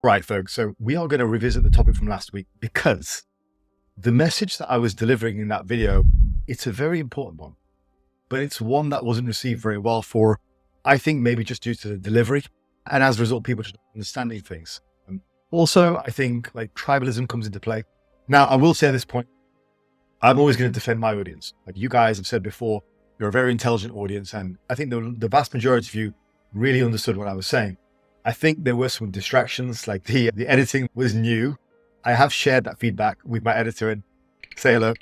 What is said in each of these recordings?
Right, folks. So we are going to revisit the topic from last week because the message that I was delivering in that video, it's a very important one, but it's one that wasn't received very well for, I think, maybe just due to the delivery. And as a result, people just understanding things. Also, I think like tribalism comes into play. Now, I will say at this point, I'm always going to defend my audience. Like you guys have said before, you're a very intelligent audience. And I think the vast majority of you really understood what I was saying. I think there were some distractions, like the editing was new. I have shared that feedback with my editor and say hello.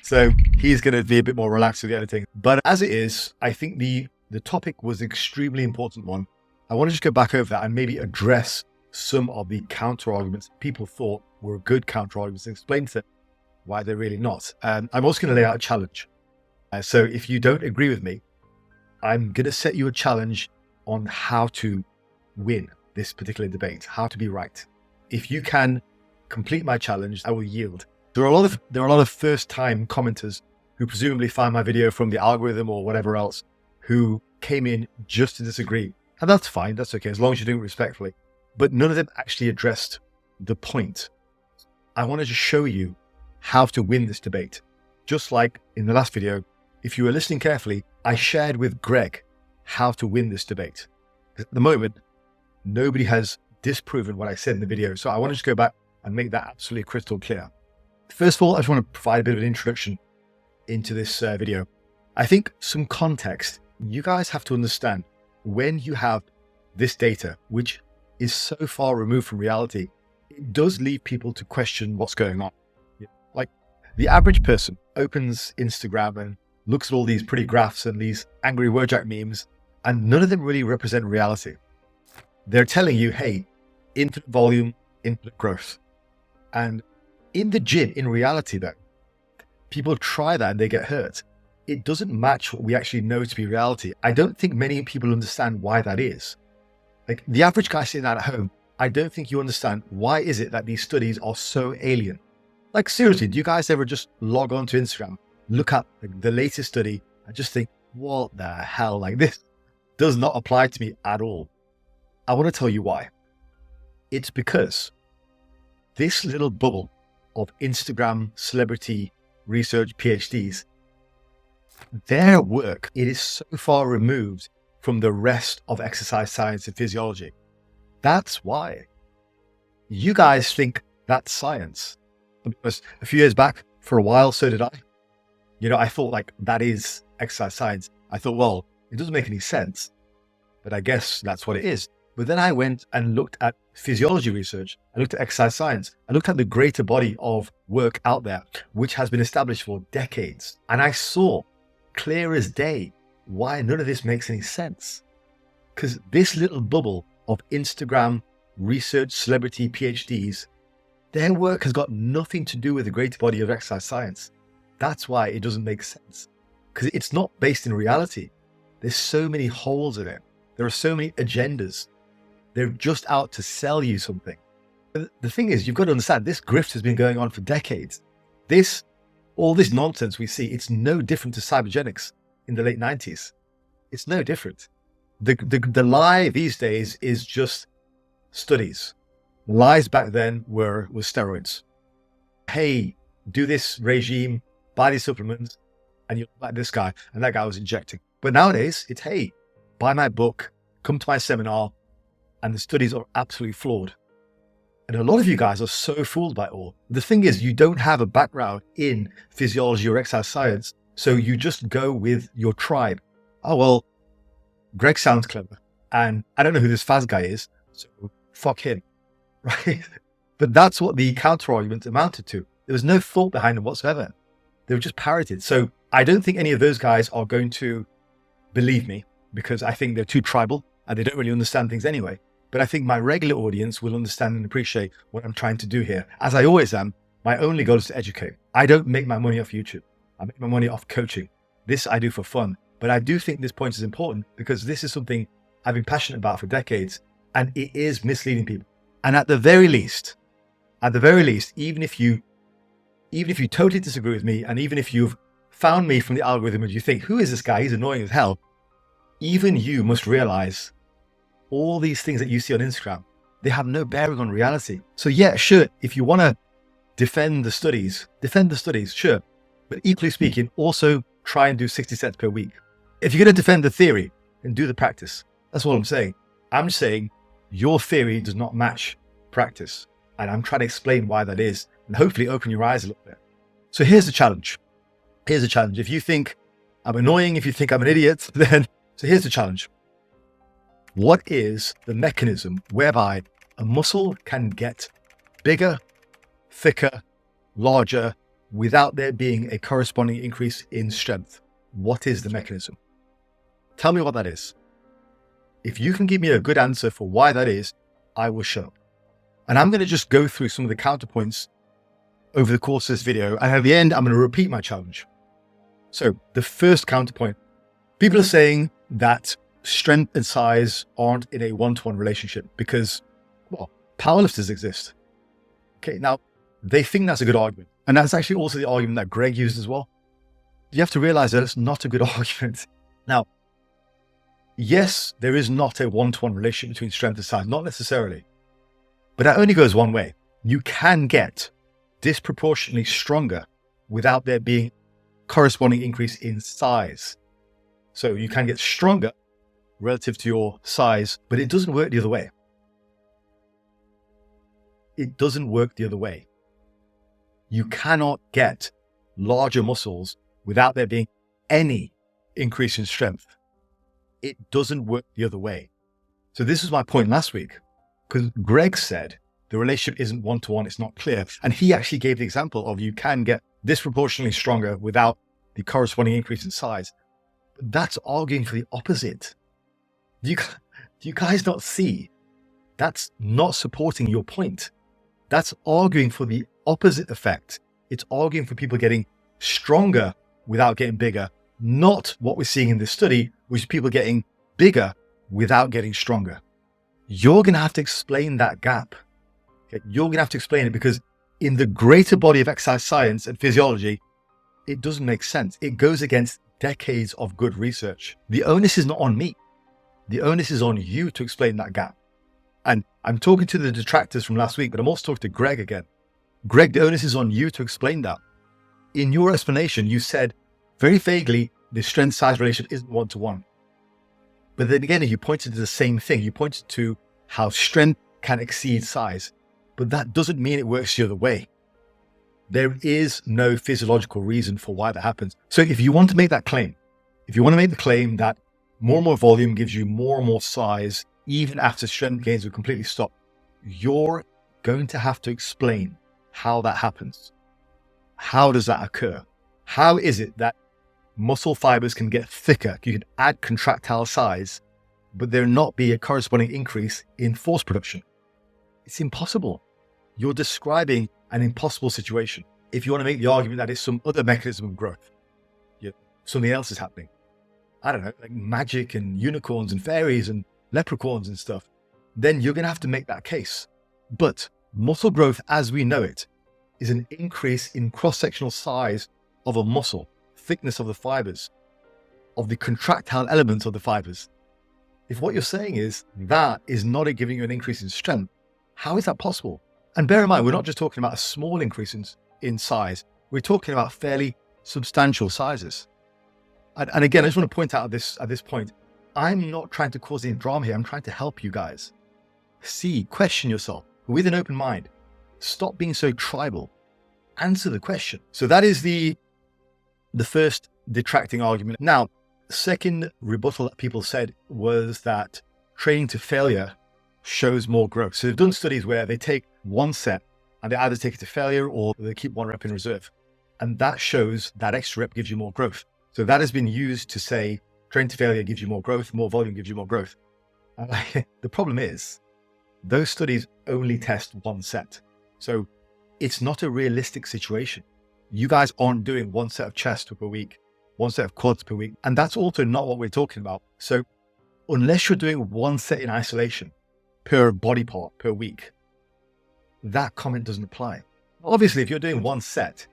So he's going to be a bit more relaxed with the editing. But as it is, I think the topic was an extremely important one. I want to just go back over that and maybe address some of the counter arguments people thought were good counter arguments and explain to them why they're really not. I'm also going to lay out a challenge. So if you don't agree with me, I'm going to set you a challenge on how to win this particular debate, how to be right. If you can complete my challenge, I will yield. There are a lot of first-time commenters who presumably find my video from the algorithm or whatever else, who came in just to disagree. And that's fine, that's okay, as long as you do it respectfully. But none of them actually addressed the point. I wanted to show you how to win this debate. Just like in the last video, if you were listening carefully, I shared with Greg how to win this debate. At the moment, nobody has disproven what I said in the video. So I want to just go back and make that absolutely crystal clear. First of all, I just want to provide a bit of an introduction into this video. I think some context. You guys have to understand when you have this data, which is so far removed from reality, it does lead people to question what's going on. Like the average person opens Instagram and looks at all these pretty graphs and these angry wordjack memes, and none of them really represent reality. They're telling you, hey, infinite volume, infinite growth. And in the gym, in reality though, people try that and they get hurt. It doesn't match what we actually know to be reality. I don't think many people understand why that is. Like the average guy sitting at home, I don't think you understand why is it that these studies are so alien. Like seriously, do you guys ever just log on to Instagram, look at the latest study and just think, what the hell, like this does not apply to me at all. I want to tell you why. It's because this little bubble of Instagram celebrity research PhDs, their work, it is so far removed from the rest of exercise science and physiology. That's why. You guys think that's science. Because a few years back, for a while, so did I. I thought like that is exercise science. I thought, well, it doesn't make any sense, but I guess that's what it is. But then I went and looked at physiology research. I looked at exercise science. I looked at the greater body of work out there, which has been established for decades. And I saw clear as day why none of this makes any sense. Because this little bubble of Instagram research celebrity PhDs, their work has got nothing to do with the greater body of exercise science. That's why it doesn't make sense. Because it's not based in reality. There's so many holes in it. There are so many agendas. They're just out to sell you something. The thing is, you've got to understand, this grift has been going on for decades. All this nonsense we see, it's no different to cybogenics in the late 90s. It's no different. The lie these days is just studies. The lies back then were steroids. Hey, do this regime, buy these supplements, and you'll like this guy, and that guy was injecting. But nowadays, it's, hey, buy my book, come to my seminar, and the studies are absolutely flawed. And a lot of you guys are so fooled by it all. The thing is, you don't have a background in physiology or exercise science, so you just go with your tribe. Oh, well, Greg sounds clever, and I don't know who this Faz guy is, so fuck him, right? But that's what the counter-argument amounted to. There was no thought behind them whatsoever. They were just parroted. So I don't think any of those guys are going to believe me, because I think they're too tribal and they don't really understand things anyway. But I think my regular audience will understand and appreciate what I'm trying to do here. As I always am, my only goal is to educate. I don't make my money off YouTube. I make my money off coaching. This I do for fun. But I do think this point is important because this is something I've been passionate about for decades, and it is misleading people. And at the very least, even if you totally disagree with me, and even if you've found me from the algorithm and you think, who is this guy? He's annoying as hell. Even you must realize all these things that you see on Instagram, They have no bearing on reality. So yeah, sure, if you want to defend the studies, sure. But equally speaking, also try and do 60 sets per week. If you're going to defend the theory, then do the practice. That's all I'm saying. I'm saying your theory does not match practice. And I'm trying to explain why that is and hopefully open your eyes a little bit. So here's the challenge. If you think I'm annoying, if you think I'm an idiot, then, so here's the challenge. What is the mechanism whereby a muscle can get bigger, thicker, larger, without there being a corresponding increase in strength? What is the mechanism? Tell me what that is. If you can give me a good answer for why that is, I will show. And I'm going to just go through some of the counterpoints over the course of this video. And at the end, I'm going to repeat my challenge. So the first counterpoint, people are saying that strength and size aren't in a one-to-one relationship because, well, powerlifters exist. Okay, now they think that's a good argument. And that's actually also the argument that Greg used as well. You have to realize that it's not a good argument. Now, yes, there is not a one-to-one relationship between strength and size, not necessarily. But that only goes one way. You can get disproportionately stronger without there being corresponding increase in size. So you can get stronger relative to your size, but it doesn't work the other way. It doesn't work the other way. You cannot get larger muscles without there being any increase in strength. It doesn't work the other way. So this was my point last week, because Greg said the relationship isn't one-to-one, it's not clear. And he actually gave the example of you can get disproportionately stronger without the corresponding increase in size. But that's arguing for the opposite. Do you guys not see? That's not supporting your point. That's arguing for the opposite effect. It's arguing for people getting stronger without getting bigger, not what we're seeing in this study, which is people getting bigger without getting stronger. You're going to have to explain that gap. Okay? You're going to have to explain it because in the greater body of exercise science and physiology, it doesn't make sense. It goes against decades of good research. The onus is not on me. The onus is on you to explain that gap. And I'm talking to the detractors from last week, but I'm also talking to Greg again. Greg, the onus is on you to explain that. In your explanation, you said very vaguely, the strength-size relationship isn't one-to-one. But then again, you pointed to the same thing. You pointed to how strength can exceed size, but that doesn't mean it works the other way. There is no physiological reason for why that happens. So if you want to make that claim, if you want to make the claim that more and more volume gives you more and more size, even after strength gains will completely stop, you're going to have to explain how that happens. How does that occur? How is it that muscle fibers can get thicker? You can add contractile size, but there not be a corresponding increase in force production. It's impossible. You're describing an impossible situation. If you want to make the argument that it's some other mechanism of growth, something else is happening. I don't know, like magic and unicorns and fairies and leprechauns and stuff, then you're going to have to make that case. But muscle growth as we know it is an increase in cross-sectional size of a muscle, thickness of the fibers, of the contractile elements of the fibers. If what you're saying is that is not giving you an increase in strength, how is that possible? And bear in mind, we're not just talking about a small increase in size. We're talking about fairly substantial sizes. And again, I just want to point out at this point, I'm not trying to cause any drama here. I'm trying to help you guys. Question yourself with an open mind. Stop being so tribal. Answer the question. So that is the first detracting argument. Now, the second rebuttal that people said was that training to failure shows more growth. So they've done studies where they take one set and they either take it to failure or they keep one rep in reserve. And that shows that extra rep gives you more growth. So that has been used to say training to failure gives you more growth, more volume gives you more growth. The problem is those studies only test one set. So it's not a realistic situation. You guys aren't doing one set of chest per week, one set of quads per week. And that's also not what we're talking about. So unless you're doing one set in isolation per body part per week, that comment doesn't apply. Obviously, if you're doing one set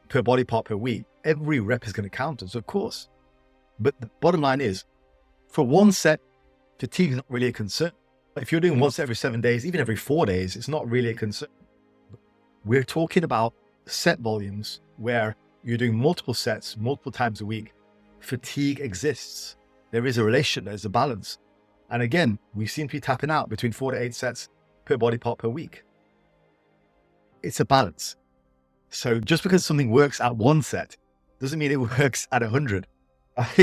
per body part per week, every rep is going to count us, of course. But the bottom line is, for one set, fatigue is not really a concern. If you're doing once every 7 days, even every 4 days, it's not really a concern. We're talking about set volumes where you're doing multiple sets, multiple times a week. Fatigue exists. There is a relationship, there's a balance. And again, we seem to be tapping out between 4 to 8 sets per body part per week. It's a balance. So just because something works at 1 set doesn't mean it works at 100.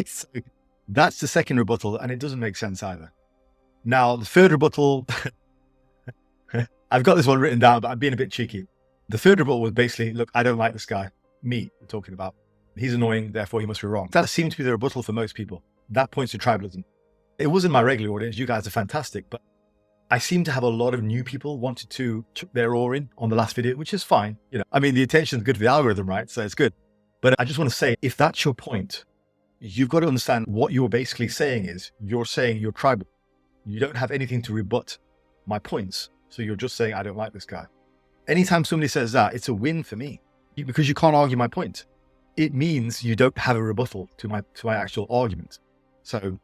So that's the second rebuttal, and it doesn't make sense either. Now, the third rebuttal, I've got this one written down, but I'm being a bit cheeky. The third rebuttal was basically, look, I don't like this guy. Me, I'm talking about. He's annoying, therefore he must be wrong. That seemed to be the rebuttal for most people. That points to tribalism. It wasn't my regular audience. You guys are fantastic, but I seem to have a lot of new people wanted to chuck their oar in on the last video, which is fine. I mean, the attention is good for the algorithm, right? So it's good. But I just want to say, if that's your point, you've got to understand what you're basically saying is, you're saying you're tribal. You don't have anything to rebut my points. So you're just saying, I don't like this guy. Anytime somebody says that, it's a win for me because you can't argue my point. It means you don't have a rebuttal to my actual argument. So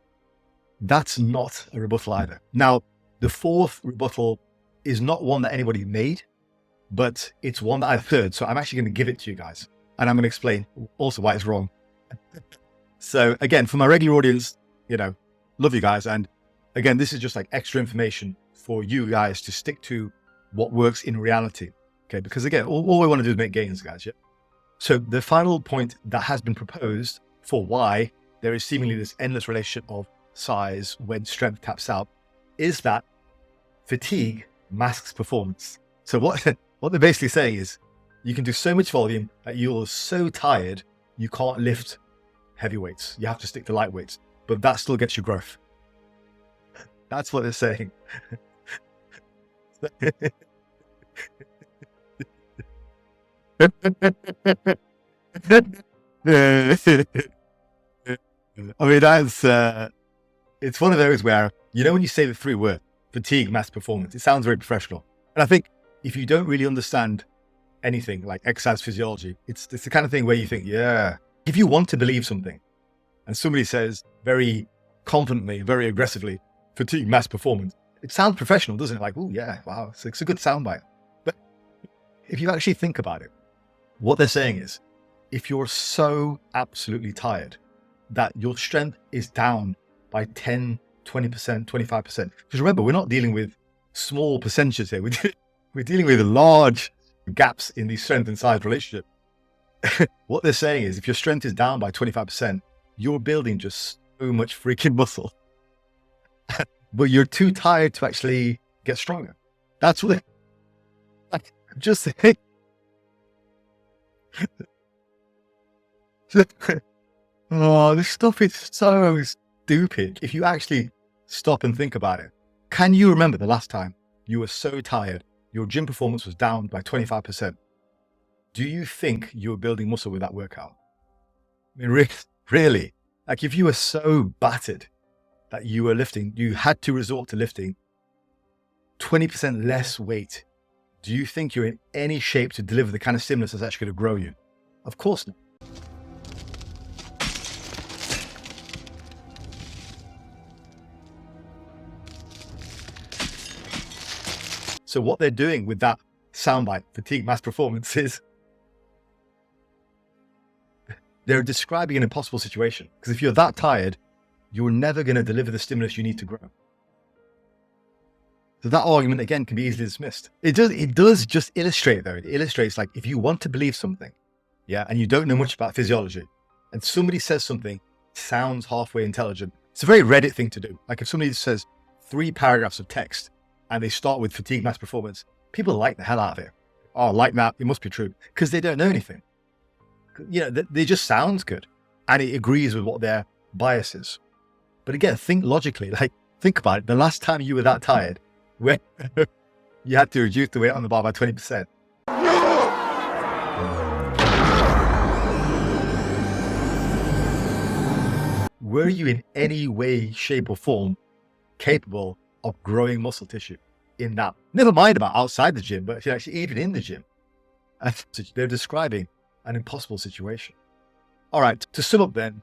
that's not a rebuttal either. Now, the fourth rebuttal is not one that anybody made, but it's one that I've heard. So I'm actually going to give it to you guys. And I'm going to explain also why it's wrong. So again, for my regular audience, love you guys. And again, this is just like extra information for you guys to stick to what works in reality. Okay. Because again, all we want to do is make gains, guys. Yeah. So the final point that has been proposed for why there is seemingly this endless relationship of size when strength taps out is that fatigue masks performance. So what they're basically saying is you can do so much volume that you're so tired, you can't lift heavy weights. You have to stick to light weights, but that still gets you growth. That's what they're saying. I mean, it's one of those where, when you say the 3 words, fatigue, mass performance, it sounds very professional. And I think if you don't really understand anything like exercise physiology, it's the kind of thing where you think, yeah, if you want to believe something and somebody says very confidently, very aggressively, fatigue, mass performance, it sounds professional, doesn't it? Like, oh yeah, wow, it's a good soundbite. But if you actually think about it, what they're saying is, if you're so absolutely tired that your strength is down by 10, 20%, 25%, because remember, we're not dealing with small percentages here. We're dealing with large gaps in the strength and size relationship. What they're saying is, if your strength is down by 25%, you're building just so much freaking muscle, but you're too tired to actually get stronger. That's what just think. Oh, this stuff is so stupid. If you actually stop and think about it, can you remember the last time you were so tired, your gym performance was down by 25%? Do you think you were building muscle with that workout? I mean, really? Like, if you were so battered that you were lifting, you had to resort to lifting 20% less weight, do you think you're in any shape to deliver the kind of stimulus that's actually going to grow you? Of course not. So what they're doing with that soundbite, fatigue, mass performance, is they're describing an impossible situation. Because if you're that tired, you're never going to deliver the stimulus you need to grow. So that argument, again, can be easily dismissed. It does just illustrate, though. It illustrates, like, if you want to believe something, yeah, and you don't know much about physiology, and somebody says something sounds halfway intelligent, it's a very Reddit thing to do. Like, if somebody says 3 paragraphs of text and they start with fatigue, mass performance, people like the hell out of it. Oh, like that, it must be true, because they don't know anything. They just sounds good, and it agrees with what their bias is. But again, think logically. Like, think about it. The last time you were that tired, when you had to reduce the weight on the bar by 20%. Were you in any way, shape, or form capable of growing muscle tissue in that? Never mind about outside the gym, but actually even in the gym. And they're describing an impossible situation. All right, to sum up then,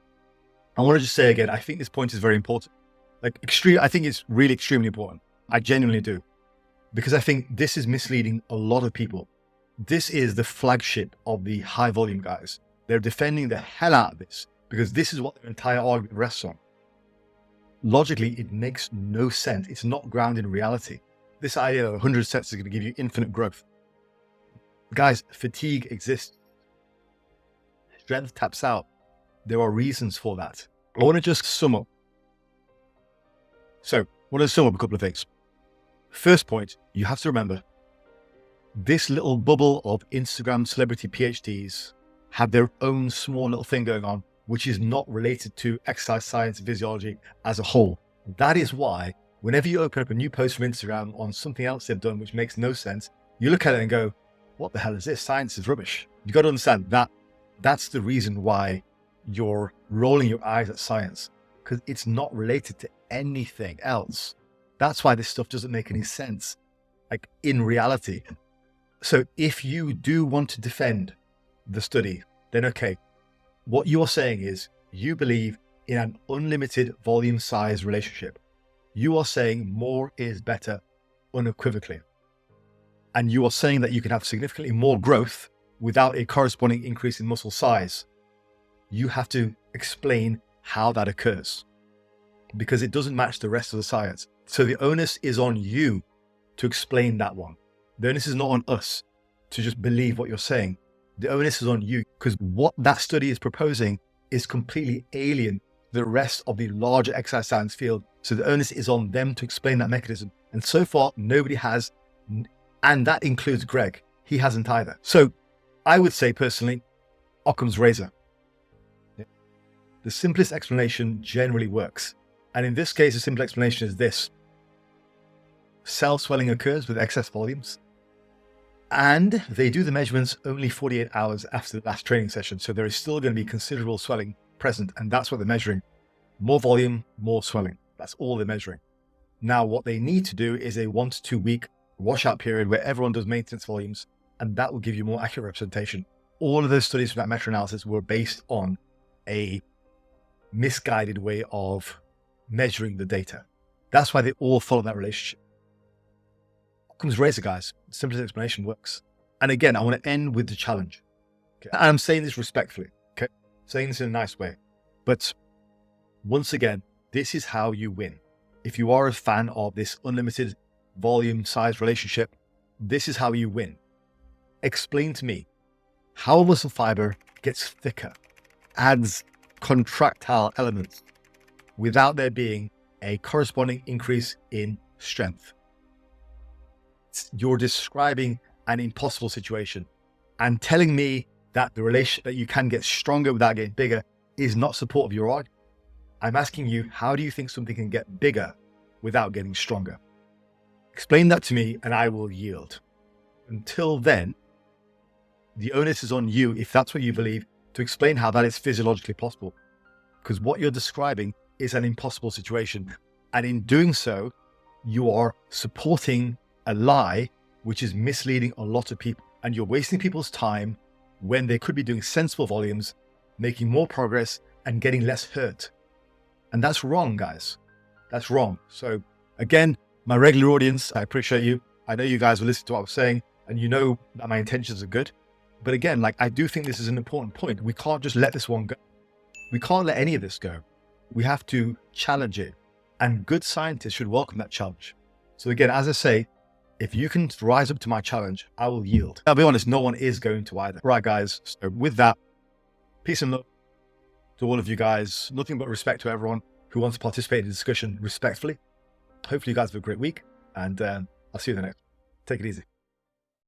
I want to just say again, I think this point is very important. I think it's really extremely important. I genuinely do. Because I think this is misleading a lot of people. This is the flagship of the high volume guys. They're defending the hell out of this because this is what their entire argument rests on. Logically, it makes no sense. It's not grounded in reality. This idea that 100 sets is going to give you infinite growth. Guys, fatigue exists. Strength taps out. There are reasons for that. I want to just sum up. So, I want to sum up a couple of things. First point, you have to remember, this little bubble of Instagram celebrity PhDs have their own small little thing going on, which is not related to exercise science and physiology as a whole. That is why whenever you open up a new post from Instagram on something else they've done, which makes no sense, you look at it and go, what the hell is this? Science is rubbish. You got to understand that that's the reason why you're rolling your eyes at science, because it's not related to anything else. That's why this stuff doesn't make any sense, like in reality. So if you do want to defend the study, then okay, what you're saying is you believe in an unlimited volume size relationship. You are saying more is better unequivocally. And you are saying that you can have significantly more growth without a corresponding increase in muscle size. You have to explain how that occurs because it doesn't match the rest of the science. So the onus is on you to explain that one. The onus is not on us to just believe what you're saying. The onus is on you because what that study is proposing is completely alien to the rest of the larger exercise science field. So the onus is on them to explain that mechanism. And so far, nobody has, and that includes Greg. He hasn't either. So I would say personally, Occam's razor. The simplest explanation generally works. And in this case, the simple explanation is this. Cell swelling occurs with excess volumes, and they do the measurements only 48 hours after the last training session. So there is still going to be considerable swelling present, and that's what they're measuring. More volume, more swelling. That's all they're measuring. Now, what they need to do is a 1 to 2 week washout period where everyone does maintenance volumes, and that will give you more accurate representation. All of those studies from that meta-analysis were based on a misguided way of measuring the data. That's why they all follow that relationship. Occam's razor, guys. The simplest explanation works. And again, I want to end with the challenge. Okay? And I'm saying this respectfully. Okay, saying this in a nice way. But once again, this is how you win. If you are a fan of this unlimited volume size relationship, this is how you win. Explain to me how a muscle fiber gets thicker, adds contractile elements without there being a corresponding increase in strength. You're describing an impossible situation and telling me that the relation that you can get stronger without getting bigger is not support of your argument. I'm asking you, how do you think something can get bigger without getting stronger? Explain that to me and I will yield. Until then, the onus is on you, if that's what you believe, to explain how that is physiologically possible. Because what you're describing is an impossible situation. And in doing so, you are supporting a lie which is misleading a lot of people. And you're wasting people's time when they could be doing sensible volumes, making more progress and getting less hurt. And that's wrong, guys. That's wrong. So again, my regular audience, I appreciate you. I know you guys will listen to what I'm saying and you know that my intentions are good. But again, like I do think this is an important point. We can't just let this one go. We can't let any of this go. We have to challenge it. And good scientists should welcome that challenge. So again, as I say, if you can rise up to my challenge, I will yield. I'll be honest, no one is going to either. Right, guys. So with that, peace and love to all of you guys. Nothing but respect to everyone who wants to participate in the discussion respectfully. Hopefully you guys have a great week and I'll see you in the next. Take it easy.